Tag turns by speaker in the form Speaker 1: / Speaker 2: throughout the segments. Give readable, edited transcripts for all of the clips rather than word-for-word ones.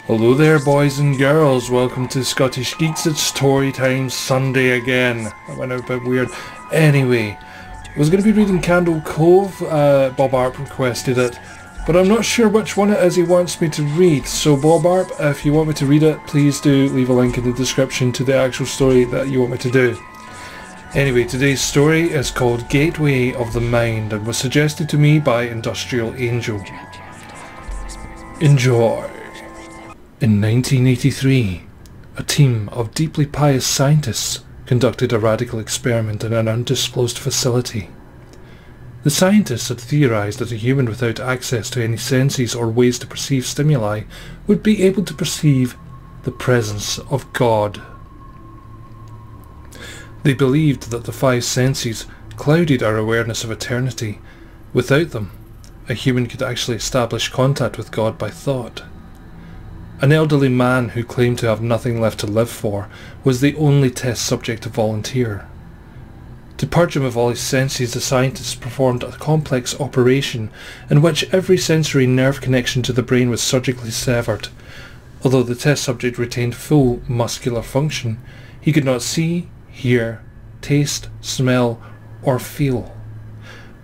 Speaker 1: Hello there boys and girls, welcome to Scottish Geeks. It's Story Time Sunday again. That went out a bit weird. Anyway, I was going to be reading Candle Cove, Bob Arp requested it, but I'm not sure which one it is he wants me to read. So Bob Arp, if you want me to read it, please do leave a link in the description to the actual story that you want me to do. Anyway, today's story is called Gateway of the Mind and was suggested to me by Industrial Angel. Enjoy. In 1983, a team of deeply pious scientists conducted a radical experiment in an undisclosed facility. The scientists had theorized that a human without access to any senses or ways to perceive stimuli would be able to perceive the presence of God. They believed that the five senses clouded our awareness of eternity. Without them, a human could actually establish contact with God by thought. An elderly man who claimed to have nothing left to live for was the only test subject to volunteer. To purge him of all his senses, the scientists performed a complex operation in which every sensory nerve connection to the brain was surgically severed. Although the test subject retained full muscular function, he could not see, hear, taste, smell, or feel.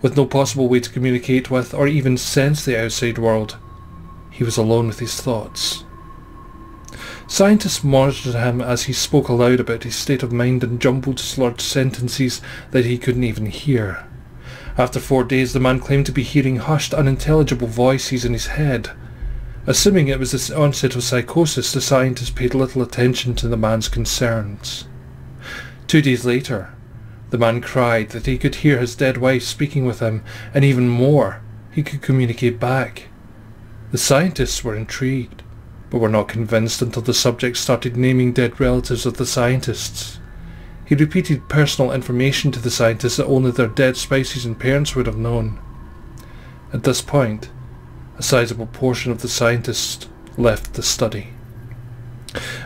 Speaker 1: With no possible way to communicate with or even sense the outside world, he was alone with his thoughts. Scientists monitored him as he spoke aloud about his state of mind and jumbled slurred sentences that he couldn't even hear. After 4 days, the man claimed to be hearing hushed, unintelligible voices in his head. Assuming it was the onset of psychosis, the scientists paid little attention to the man's concerns. 2 days later, the man cried that he could hear his dead wife speaking with him, and even more, he could communicate back. The scientists were intrigued, but were not convinced until the subject started naming dead relatives of the scientists. He repeated personal information to the scientists that only their dead spouses and parents would have known. At this point, a sizable portion of the scientists left the study.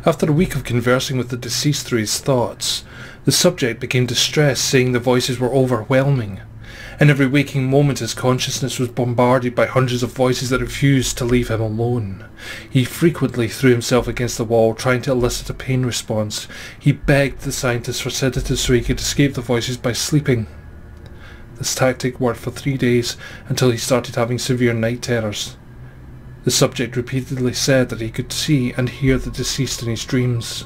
Speaker 1: After a week of conversing with the deceased through his thoughts, the subject became distressed, saying the voices were overwhelming. In every waking moment his consciousness was bombarded by hundreds of voices that refused to leave him alone. He frequently threw himself against the wall, trying to elicit a pain response. He begged the scientists for sedatives so he could escape the voices by sleeping. This tactic worked for 3 days until he started having severe night terrors. The subject repeatedly said that he could see and hear the deceased in his dreams.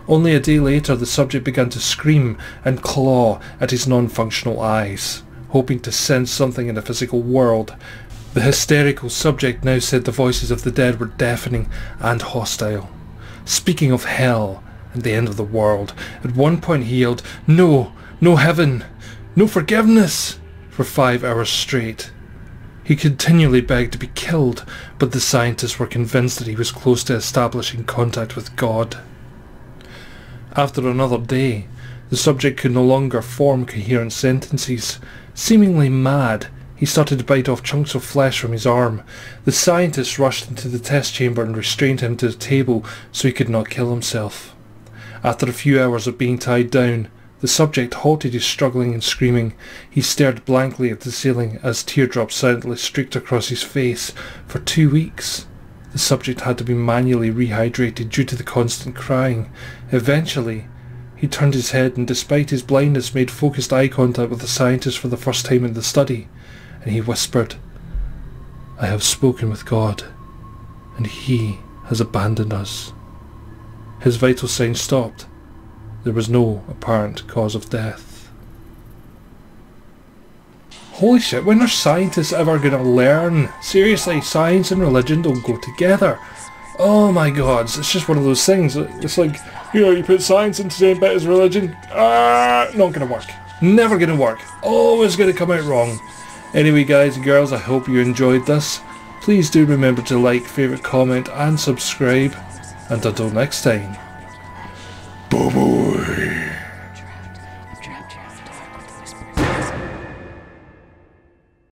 Speaker 1: Only a day later, the subject began to scream and claw at his non-functional eyes, hoping to sense something in the physical world. The hysterical subject now said the voices of the dead were deafening and hostile, speaking of hell and the end of the world. At one point he yelled, "No, no heaven, no forgiveness," for 5 hours straight. He continually begged to be killed, but the scientists were convinced that he was close to establishing contact with God. After another day, the subject could no longer form coherent sentences. Seemingly mad, he started to bite off chunks of flesh from his arm. The scientists rushed into the test chamber and restrained him to the table so he could not kill himself. After a few hours of being tied down, the subject halted his struggling and screaming. He stared blankly at the ceiling as teardrops silently streaked across his face. For 2 weeks, the subject had to be manually rehydrated due to the constant crying. Eventually, he turned his head and despite his blindness made focused eye contact with the scientist for the first time in the study, and he whispered, "I have spoken with God, and He has abandoned us." His vital signs stopped. There was no apparent cause of death. Holy shit, when are scientists ever going to learn? Seriously, science and religion don't go together. Oh my god, it's just one of those things. It's like, you put science into the same bit as religion. Not going to work. Never going to work. Always going to come out wrong. Anyway guys and girls, I hope you enjoyed this. Please do remember to like, favourite, comment and subscribe. And until next time, bye bye.